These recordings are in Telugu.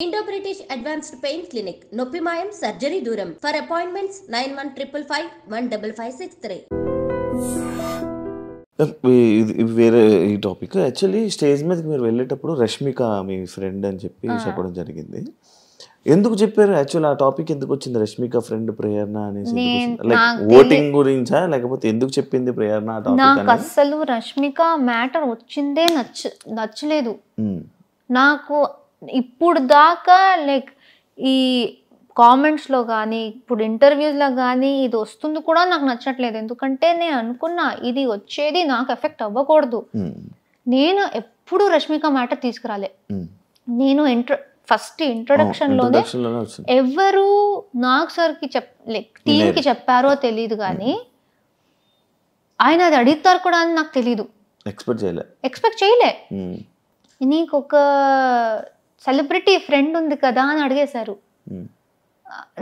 Indo British advanced pain clinic నొప్పి మాయం సర్జరీ దూరం ఫర్ అపాయింట్మెంట్స్ 9155515563. వేరే ఈ టాపిక్ యాక్చువల్లీ స్టేజ్ మీదకి మీరు వెళ్ళేటప్పుడు రష్మిక మీ ఫ్రెండ్ అని చెప్పి చెప్పడం జరిగింది. ఎందుకు చెప్పారు యాక్చువల్ ఆ టాపిక్ ఎందుకు వచ్చింది? రష్మిక ఫ్రెండ్ ప్రేరణ అనేసి లైక్ ఓటింగ్ గురించా లేకపోతే ఎందుకు చెప్పింది ప్రేరణ ఆ టాపిక్? నాకు అసలు రష్మిక మ్యాటర్ వచ్చిందే నచ్చలేదు. నాకు ఇప్పుడు దాకా లైక్ ఈ కామెంట్స్లో కానీ ఇప్పుడు ఇంటర్వ్యూస్లో కానీ ఇది వస్తుంది కూడా నాకు నచ్చట్లేదు. ఎందుకంటే నేను అనుకున్నా ఇది వచ్చేది నాకు ఎఫెక్ట్ అవ్వకూడదు. నేను ఎప్పుడు రష్మిక మ్యాటర్ తీసుకురాలే. నేను ఫస్ట్ ఇంట్రొడక్షన్ లోనే ఎవరు నాగ్ సార్కి లైక్ టీంకి చెప్పారో తెలియదు కానీ ఆయన అది అడుగుతారు కూడా అని నాకు తెలీదు. ఎక్స్పెక్ట్ చేయలే. నీకు ఒక సెలబ్రిటీ ఫ్రెండ్ ఉంది కదా అని అడిగేశారు.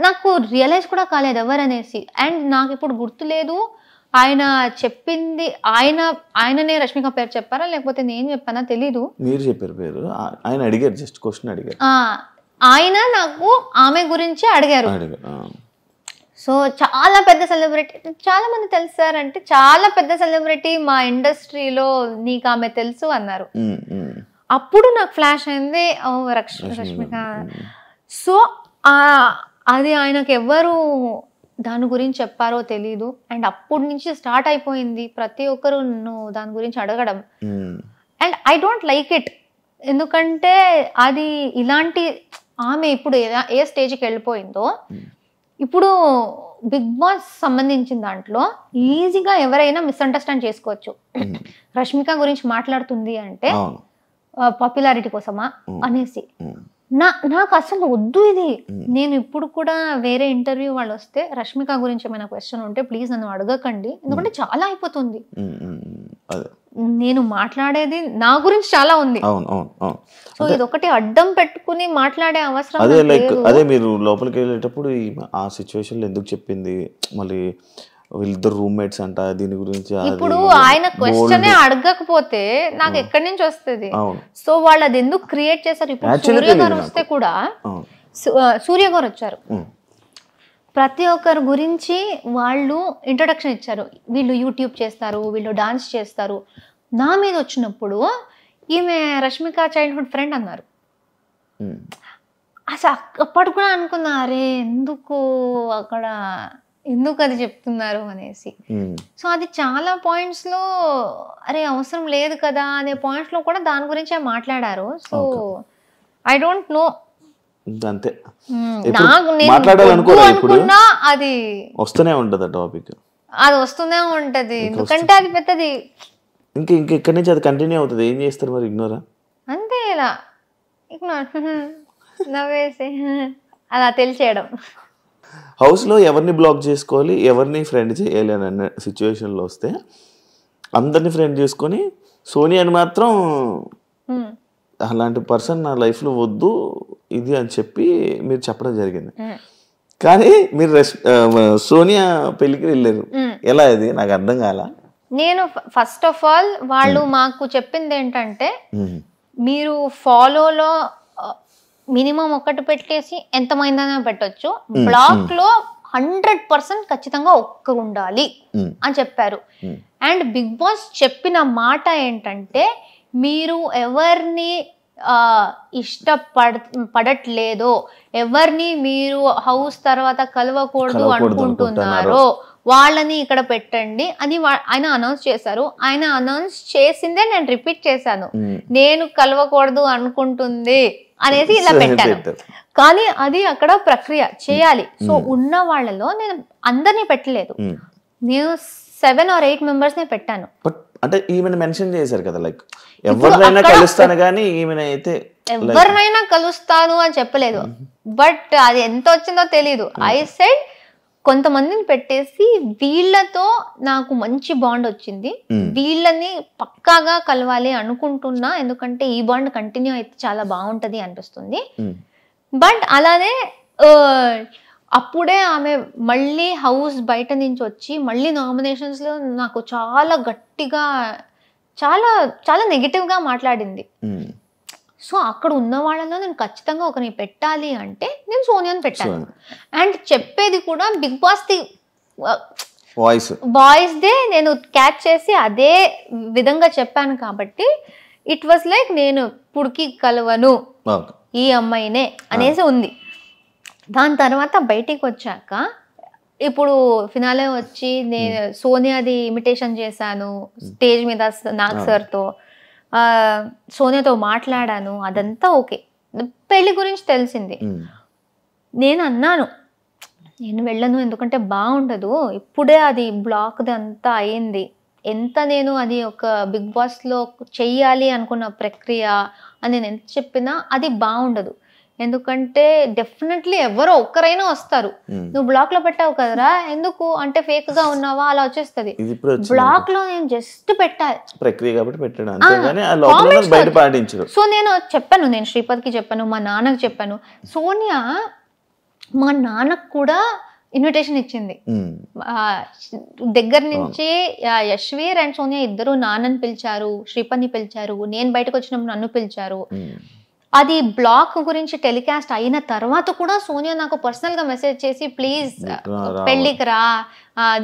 నాకు రియలైజ్ కూడా కాలేదు ఎవరనేసి. అండ్ నాకు ఇప్పుడు గుర్తులేదు ఆయన చెప్పింది ఆయననే రష్మిక పేరు చెప్పారా లేకపోతే నేను చెప్పానా తెలీదు. మీరు చెప్పారు పేరు, ఆయన అడిగారు, జస్ట్ క్వశ్చన్ అడిగారు. ఆయన నాకు ఆమె గురించి అడిగారు. సో చాలా పెద్ద సెలబ్రిటీ, చాలా మంది తెలుసారంటే చాలా పెద్ద సెలబ్రిటీ మా ఇండస్ట్రీలో, నీకు ఆమె తెలుసు అన్నారు. అప్పుడు నాకు ఫ్లాష్ అయింది రష్మిక. సో అది ఆయనకు ఎవరు దాని గురించి చెప్పారో తెలీదు. అండ్ అప్పటి నుంచి స్టార్ట్ అయిపోయింది ప్రతి ఒక్కరు దాని గురించి అడగడం. And I don't like it. ఎందుకంటే అది ఇలాంటి ఆమె ఇప్పుడు ఏ స్టేజ్కి వెళ్ళిపోయిందో, ఇప్పుడు బిగ్ బాస్ సంబంధించిన దాంట్లో ఈజీగా ఎవరైనా మిస్అండర్స్టాండ్ చేసుకోవచ్చు. రష్మిక గురించి మాట్లాడుతుంది అంటే పాపులారిటీ కోసమా అనేసి. నాకు అసలు వద్దు ఇది. నేను ఇప్పుడు కూడా వేరే ఇంటర్వ్యూ వాళ్ళు వస్తే రష్మిక గురించి ఏమైనా క్వశ్చన్ ఉంటే ప్లీజ్ నన్ను అడగకండి, ఎందుకంటే చాలా అయిపోతుంది. నేను మాట్లాడేది నా గురించి చాలా ఉంది. సో ఇది ఒకటి అడ్డం పెట్టుకుని మాట్లాడే అవసరం అదే. మీరు లోపలికి వెళ్ళేటప్పుడు ఆ సిచ్యువేషన్ లో ఎందుకు చెప్పింది, మళ్ళీ వీళ్ళిద్దరు రూమ్మేట్స్ అంట, దీని గురించి ఇప్పుడు ఆయన క్వశ్చన్ అడగకపోతే నాకు ఎక్కడి నుంచి వస్తుంది? సో వాళ్ళు అది ఎందుకు క్రియేట్ చేశారు? ఇప్పుడు సూర్య గారు వస్తే కూడా, సూర్య గారు వచ్చారు, ప్రతి ఒక్కరి గురించి వాళ్ళు ఇంట్రొడక్షన్ ఇచ్చారు. వీళ్ళు యూట్యూబ్ చేస్తారు, వీళ్ళు డాన్స్ చేస్తారు. నా మీద వచ్చినప్పుడు ఈమె రష్మిక చైల్డ్హుడ్ ఫ్రెండ్ అన్నారు. అసలు అప్పటి కూడా అనుకున్నా, అరే ఎందుకు అక్కడ ఎందుకు అది చెప్తున్నారు అనేసి. సో అది చాలా పాయింట్స్ లో అరే అవసరం లేదు కదా అనే పాయింట్స్ లో కూడా దాని గురించే మాట్లాడారు. సో ఐ డోంట్ నో, అంతే. అనుకున్నా అది వస్తూనే ఉంటది టాపిక్, అది వస్తూనే ఉంటది. ఎందుకంటే అది పెద్దది. ఇంకా ఇక్కడి నుంచి అది కంటిన్యూ అవుతుంది. ఏం చేస్తారు మరి? ఇగ్నోరా? అంతే, ఇలా ఇగ్నోర్ నవ్వేసి అలా తెలిసేయడం. హౌస్లో ఎవరిని బ్లాక్ చేసుకోవాలి, ఎవరిని ఫ్రెండ్ చేయాలి అన్న సిచ్యువేషన్లో వస్తే అందరినీ ఫ్రెండ్ చేసుకొని సోనియాని మాత్రం అలాంటి పర్సన్ నా లైఫ్లో వద్దు ఇది అని చెప్పి మీరు చెప్పడం జరిగింది. కానీ మీరు సోనియా పెళ్ళికి వెళ్ళారు, ఎలా? అది నాకు అర్థం కాల. నేను ఫస్ట్ ఆఫ్ ఆల్ వాళ్ళు మాకు చెప్పింది ఏంటంటే, మీరు ఫాలోలో మినిమం ఒకటి పెట్టేసి ఎంతమైందైనా పెట్టొచ్చు, బ్లాక్ లో 100% ఖచ్చితంగా ఒక్క ఉండాలి అని చెప్పారు. అండ్ బిగ్ బాస్ చెప్పిన మాట ఏంటంటే, మీరు ఎవరిని పడట్లేదో, ఎవరిని మీరు హౌస్ తర్వాత కలవకూడదు అనుకుంటున్నారో వాళ్ళని ఇక్కడ పెట్టండి అని ఆయన అనౌన్స్ చేశారు. ఆయన అనౌన్స్ చేసిందే నేను రిపీట్ చేశాను, నేను కలవకూడదు అనుకుంటుంది అనేసి ఇలా పెట్టాను. కానీ అది అక్కడ ప్రక్రియ చేయాలి. సో ఉన్న వాళ్ళలో నేను అందరినీ పెట్టలేదు, నేను 7 or 8 మెంబర్స్ నే పెట్టాను. అంటే ఈమెను మెన్షన్ చేశారు కదా, లైక్ ఎవరినైనా కలుస్తాను కానీ ఈమెను అయితే ఎవరినైనా కలుస్తాను అని చెప్పలేదు. బట్ అది ఎంత వచ్చిందో తెలీదు. ఐ సెడ్ కొంతమందిని పెట్టేసి వీళ్ళతో నాకు మంచి బాండ్ వచ్చింది, వీళ్ళని పక్కాగా కలవాలి అనుకుంటున్నా, ఎందుకంటే ఈ బాండ్ కంటిన్యూ అయితే చాలా బాగుంటది అనిపిస్తుంది. బట్ అలానే అప్పుడే ఆమె మళ్ళీ హౌస్ బయట నుంచి వచ్చి మళ్ళీ నామినేషన్స్ లో నాకు చాలా గట్టిగా చాలా చాలా నెగిటివ్ గా మాట్లాడింది. సో అక్కడ ఉన్న వాళ్ళలో నేను ఖచ్చితంగా ఒకరిని పెట్టాలి అంటే నేను సోనియాని పెట్టాను. అండ్ చెప్పేది కూడా బిగ్ బాస్ ది వాయిస్ దే నేను క్యాచ్ చేసి అదే విధంగా చెప్పాను కాబట్టి ఇట్ వాస్ లైక్ నేను పుడికి కలవను ఈ అమ్మాయినే అనేసి ఉంది. దాని తర్వాత బయటికి వచ్చాక ఇప్పుడు ఫినాలే వచ్చి నేను సోనియాది ఇమిటేషన్ చేశాను స్టేజ్ మీద నాగ్ సార్తో, సోనియాతో మాట్లాడాను, అదంతా ఓకే. పెళ్లి గురించి తెలిసింది. నేను అన్నాను నేను వెళ్ళను ఎందుకంటే బాగుండదు, ఇప్పుడే అది బ్లాక్ది అంతా అయింది, ఎంత నేను అది ఒక బిగ్ బాస్లో చెయ్యాలి అనుకున్న ప్రక్రియ అని నేను ఎంత చెప్పినా అది బాగుండదు. ఎందుకంటే డెఫినెట్లీ ఎవరో ఒక్కరైనా వస్తారు. నువ్వు బ్లాక్ లో పెట్టావు కదరా, ఎందుకు అంటే ఫేక్ గా ఉన్నావా అలా వచ్చేస్తుంది. బ్లాక్ లో నేను జస్ట్ పెట్టాలి ప్రక్రియ కాబట్టి పెట్టాను. సో నేను చెప్పాను, నేను శ్రీపద్కి చెప్పాను, మా నాన్నకు చెప్పాను. సోనియా మా నాన్నకు కూడా ఇన్విటేషన్ ఇచ్చింది. దగ్గర నుంచి యశ్వీర్ అండ్ సోనియా ఇద్దరు నాన్నని పిలిచారు, శ్రీపద్ని పిలిచారు, నేను బయటకు వచ్చినప్పుడు నన్ను పిలిచారు. అది బ్లాక్ గురించి టెలికాస్ట్ అయిన తర్వాత కూడా సోనియా నాకు పర్సనల్ గా మెసేజ్ చేసి ప్లీజ్ పెళ్ళికి రా,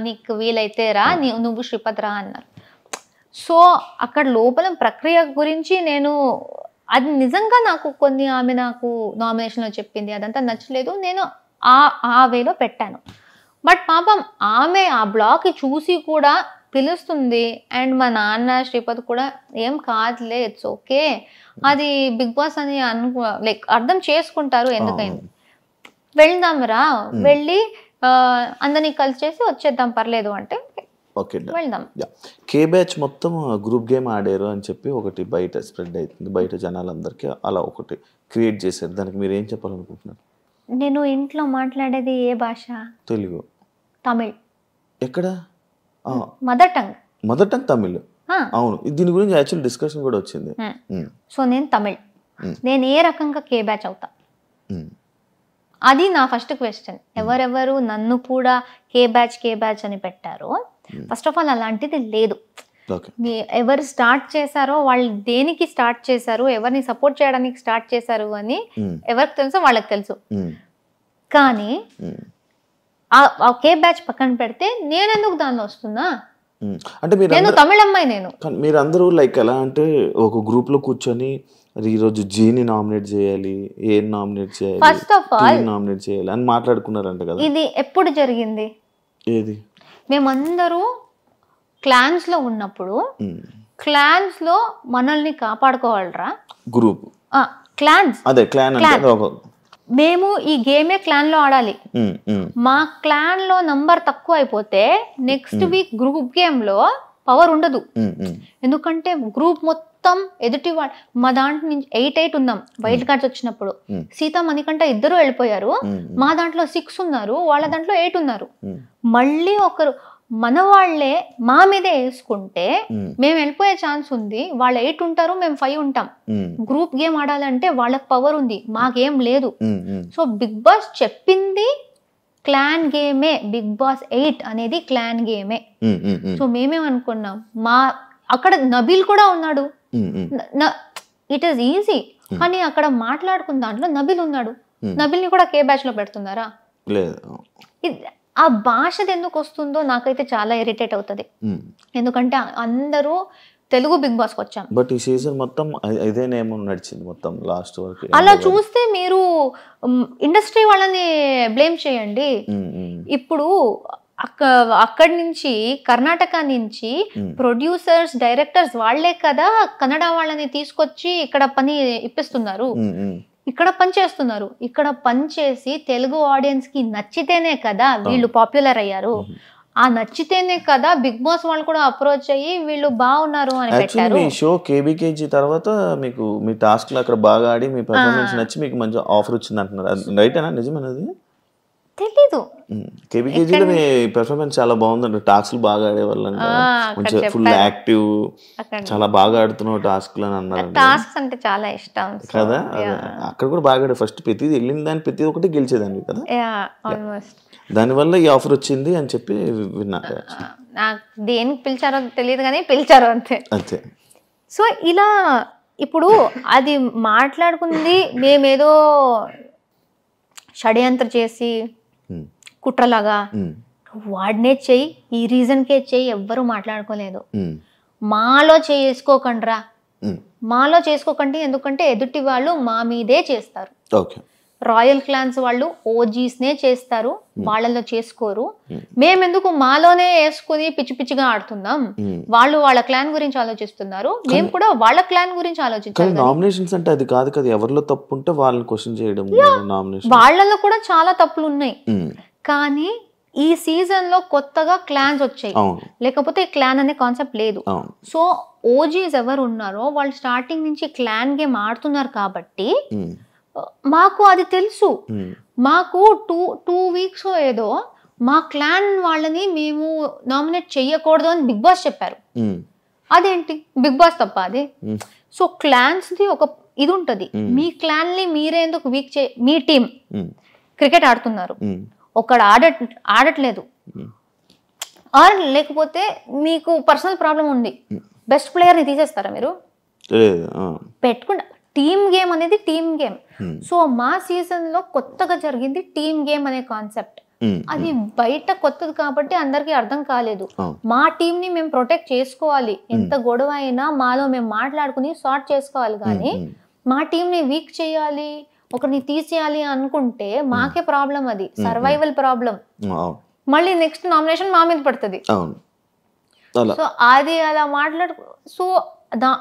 నీకు వీలైతే రా, నువ్వు శ్రీపద్ రా అన్నారు. సో అక్కడ లోపల ప్రక్రియ గురించి నేను అది నిజంగా నాకు ఆమె నాకు నామినేషన్లో చెప్పింది అదంతా నచ్చలేదు, నేను ఆ వేలో పెట్టాను. బట్ పాపం ఆమె ఆ బ్లాక్ చూసి కూడా పిలుస్తుంది. అండ్ మా నాన్న శ్రీపద్ కూడా ఏం కాదులే, ఇట్స్ ఓకే, అది బిగ్ బాస్ అని లైక్ అర్థం చేసుకుంటారు, ఎందుకైంది వెళ్దాం రా, వెళ్ళి అందరినీ కలిసేసి వచ్చేద్దాం పర్లేదు అంటే వెళ్దాం. కే బ్యాచ్ మొత్తం గ్రూప్ గేమ్ ఆడారు అని చెప్పి ఒకటి బయట స్ప్రెడ్ అవుతుంది, బయట జనాలందరికీ అలా ఒకటి క్రియేట్ చేశారు. దానికి మీరు ఏం చెప్పాలనుకుంటున్నారు? నేను ఇంట్లో మాట్లాడేది ఏ భాష? తెలుగు, తమిళ్. ఎక్కడ? Mother tongue Tamil. అవును, దీని గురించి యాక్చువల్ డిస్కషన్ కూడా వచ్చింది. సో నేను తమిళ్, నేను ఏ రకంగా కే బ్యాచ్ అవుతా? అది నా ఫస్ట్ క్వశ్చన్. ఎవరెవరు నన్ను కూడా కే బ్యాచ్ అని పెట్టారో, ఫస్ట్ ఆఫ్ ఆల్ అలాంటిది లేదు. ఎవరు స్టార్ట్ చేశారో వాళ్ళు దేనికి స్టార్ట్ చేశారు, ఎవరిని సపోర్ట్ చేయడానికి స్టార్ట్ చేశారు అని ఎవరికి తెలుసో వాళ్ళకి తెలుసు. కానీ ఆ కే బ్యాచ్ పక్కన పెడితే నేను ఎందుకు దానిలో వస్తున్నా? అంటే నేను తమిళ అమ్మాయి. నేను మీరందరూ లైక్ ఎలా అంటే ఒక గ్రూప్ లో కూర్చొని ఈరోజు జీని నామినేట్ చేయాలి, ఏ నామినేట్ చేయాలి, ఫస్ట్ ఆఫ్ ఆల్ నామినేట్ చేయాలి అని మాట్లాడుకున్నారంట కదా. ఇది ఎప్పుడు జరిగింది? ఏది? మేమందరూ క్లాన్స్ లో ఉన్నప్పుడు, క్లాన్స్ లో మనల్ని కాపాడుకోవాలరా గ్రూప్ క్లాన్స్, అదే క్లాన్ మేము ఈ గేమే క్లాన్ లో ఆడాలి. మా క్లాన్ లో నంబర్ తక్కువ అయిపోతే నెక్స్ట్ వీక్ గ్రూప్ గేమ్ లో పవర్ ఉండదు. ఎందుకంటే గ్రూప్ మొత్తం ఎదుటి మా దాంట్లో నుంచి 8 ఉన్నాం వైల్డ్ కార్డ్స్ వచ్చినప్పుడు. సీత మణికంఠ ఇద్దరు వెళ్ళిపోయారు, మా దాంట్లో 6 ఉన్నారు, వాళ్ళ దాంట్లో 8 ఉన్నారు. మళ్ళీ ఒకరు మన వాళ్లే మా మీదే వేసుకుంటే మేము వెళ్ళిపోయే ఛాన్స్ ఉంది. వాళ్ళు 8 ఉంటారు, మేము 5 ఉంటాం. గ్రూప్ గేమ్ ఆడాలంటే వాళ్ళకి పవర్ ఉంది, మాకేం లేదు. సో బిగ్ బాస్ చెప్పింది క్లాన్ గేమే, బిగ్ బాస్ 8 అనేది క్లాన్ గేమే. సో మేమేమనుకున్నాం, అక్కడ నబీల్ కూడా ఉన్నాడు, ఇట్ ఈస్ ఈజీ. కానీ అక్కడ మాట్లాడుకున్న దాంట్లో నబీల్ ఉన్నాడు, నబీల్ని కూడా కే బ్యాచ్ లో పెడుతున్నారా? ఆ భాషది ఎందుకు వస్తుందో నాకైతే చాలా ఇరిటేట్ అవుతుంది. ఎందుకంటే అందరూ తెలుగు బిగ్ బాస్కి వచ్చాం, బట్ ఈ సీజన్ మొత్తం ఇదే నేమ్ నడిచింది మొత్తం లాస్ట్ వరకు. అలా చూస్తే మీరు ఇండస్ట్రీ వాళ్ళని బ్లేమ్ చేయండి. ఇప్పుడు అక్కడి నుంచి కర్ణాటక నుంచి ప్రొడ్యూసర్స్, డైరెక్టర్స్ వాళ్లే కదా కన్నడ వాళ్ళని తీసుకొచ్చి ఇక్కడ పని ఇప్పిస్తున్నారు, ఇక్కడ పని చేస్తున్నారు. ఇక్కడ పని చేసి తెలుగు ఆడియన్స్ కి నచ్చితేనే కదా వీళ్ళు పాపులర్ అయ్యారు. ఆ నచ్చితేనే కదా బిగ్ బాస్ వాళ్ళు కూడా అప్రోచ్ అయ్యి వీళ్ళు బాగున్నారు అని పెట్టారు. మీ షో కేబీకేజీ తర్వాత మీకు మీ టాస్క్ లో అక్కడ బాగా ఆడి మీ పర్ఫార్మెన్స్ నచ్చి మీకు మంచి ఆఫర్ వచ్చింది అంటున్నారు, రైటేనా? నిజమేనది? తెలీదు. కేబీకేజీలో మీ పెర్ఫార్మెన్స్ చాలా బాగుందండి, టాస్క్లు బాగా ఆడేవాళ్ళంట, కొంచెం ఫుల్ యాక్టివ్, చాలా బాగా ఆడుతున్నావు టాస్క్లు అని అన్నారు. టాస్క్స్ అంటే చాలా ఇష్టం కదా. అక్కడ కూడా బాగా ఆడే, ఫస్ట్ ప్రతిది వెళ్ళిన దాన్ని ప్రతిది ఒకటి గెలిచేదాన్ని కదా, దానివల్ల ఈ ఆఫర్ వచ్చింది అని చెప్పి విన్నా. నాకు దేనికి పిలిచారో తెలియదు కానీ పిలిచారు అంతే. అంతే. సో ఇలా ఇప్పుడు అది మాట్లాడుకుంది మేమేదో షడ్యంత్ర చేసి కుట్రలాగా వాడినే చెయ్యి ఈ రీజన్కే చెయ్యి ఎవ్వరూ మాట్లాడుకోలేదు. మాలో చేసుకోకండ్రా, మాలో చేసుకోకండి, ఎందుకంటే ఎదుటి వాళ్ళు మా మీదే చేస్తారు. రాయల్ క్లాన్స్ వాళ్ళు ఓజీస్నే చేస్తారు, వాళ్ళలో చేసుకోరు. మేమెందుకు మాలోనే వేసుకుని పిచ్చి పిచ్చిగా ఆడుతున్నాం? వాళ్ళు వాళ్ళ క్లాన్ గురించి ఆలోచిస్తున్నారు, మేము కూడా వాళ్ళ క్లాన్ గురించి ఆలోచించాలి. నామినేషన్స్ అంటే అది కాదు కదా, ఎవరిలో తప్పు ఉంటే వాళ్ళని క్వశ్చన్ చేయడం. వాళ్ళలో కూడా చాలా తప్పులు ఉన్నాయి, కానీ ఈ సీజన్ లో కొత్తగా క్లాన్స్ వచ్చాయి, లేకపోతే క్లాన్ అనే కాన్సెప్ట్ లేదు. సో ఓజీస్ ఎవరు ఉన్నారో వాళ్ళు స్టార్టింగ్ నుంచి క్లాన్ గేమ్ ఆడుతున్నారు కాబట్టి మాకు అది తెలుసు. మాకు టూ వీక్స్ ఏదో మా క్లాన్ వాళ్ళని మేము నామినేట్ చెయ్యకూడదు అని బిగ్ బాస్ చెప్పారు. అదేంటి బిగ్ బాస్ తప్ప అది? సో క్లాన్స్ ది ఒక ఇది ఉంటది, మీ క్లాన్ ని మీరే ఎందుకు వీక్ మీ టీం క్రికెట్ ఆడుతున్నారు, ఒకడు ఆడట్లేదు, ఆర్ లేకపోతే మీకు పర్సనల్ ప్రాబ్లం ఉంది, బెస్ట్ ప్లేయర్ ని తీసేస్తారా మీరు? పెట్టుకుంటా. టీమ్ గేమ్ అనేది టీమ్ గేమ్. సో మా సీజన్ లో కొత్తగా జరిగింది టీమ్ గేమ్ అనే కాన్సెప్ట్. అది బయట కొత్తది కాబట్టి అందరికి అర్థం కాలేదు. మా టీమ్ ని మేము ప్రొటెక్ట్ చేసుకోవాలి, ఎంత గొడవ అయినా మాలో మేము మాట్లాడుకుని సార్ట్ చేసుకోవాలి. కానీ మా టీం ని వీక్ చేయాలి, ఒకరిని తీసేయాలి అనుకుంటే మాకే ప్రాబ్లం, అది సర్వైవల్ ప్రాబ్లం. మళ్ళీ నెక్స్ట్ నామినేషన్ మా మీద పడుతుంది. సో అది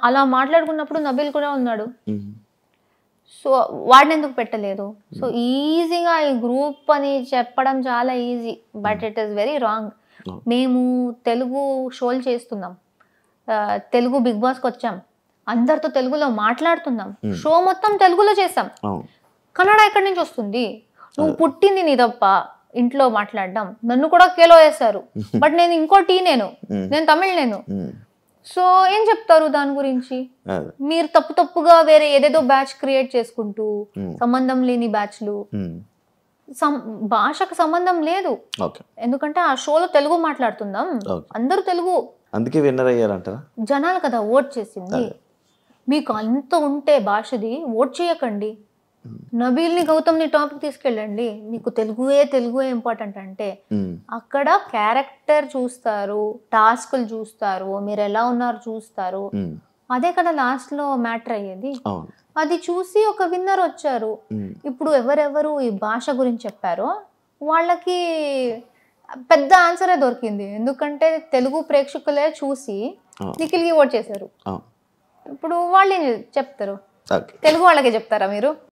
అలా మాట్లాడుకున్నప్పుడు నబీల్ కూడా ఉన్నాడు. సో వాడిని ఎందుకు పెట్టలేదు? సో ఈజీగా ఈ గ్రూప్ అని చెప్పడం చాలా easy, but it is very wrong. మేము తెలుగు షోలు చేస్తున్నాం, తెలుగు బిగ్ బాస్కి వచ్చాం, అందరితో తెలుగులో మాట్లాడుతున్నాం, షో మొత్తం తెలుగులో చేసాం. కన్నడ ఎక్కడి నుంచి వస్తుంది? నువ్వు పుట్టింది నీ తప్ప ఇంట్లో మాట్లాడడం. నన్ను కూడా కేలో వేస్తారు, బట్ నేను ఇంకో నేను తమిళ్ నేను. సో ఏం చెప్తారు దాని గురించి? మీరు తప్పుగా వేరే ఏదేదో బ్యాచ్ క్రియేట్ చేసుకుంటూ, సంబంధం లేని బ్యాచ్లు, భాషకు సంబంధం లేదు. ఎందుకంటే ఆ షోలో తెలుగు మాట్లాడుతున్నాం, అందరూ తెలుగు, అందుకే విన్నర్ అయ్యారంటారా? జనాలు కదా ఓట్ చేసింది. మీకు అంత ఉంటే భాషది ఓట్ చేయకండి, నబీల్ని గౌతమ్ని టాపిక్ తీసుకెళ్ళండి. మీకు తెలుగు ఇంపార్టెంట్ అంటే అక్కడ క్యారెక్టర్ చూస్తారు, టాస్క్లు చూస్తారు, మీరు ఎలా ఉన్నారు చూస్తారు, అదే కదా లాస్ట్ లో మ్యాటర్ అయ్యేది. అది చూసి ఒక విన్నర్ వచ్చారు. ఇప్పుడు ఎవరెవరు ఈ భాష గురించి చెప్పారో వాళ్ళకి పెద్ద ఆన్సరే దొరికింది, ఎందుకంటే తెలుగు ప్రేక్షకులే చూసి నిఖిల్కి ఓట్ చేశారు. ఇప్పుడు వాళ్ళు ఏం చెప్తారు? తెలుగు వాళ్ళకే చెప్తారా మీరు?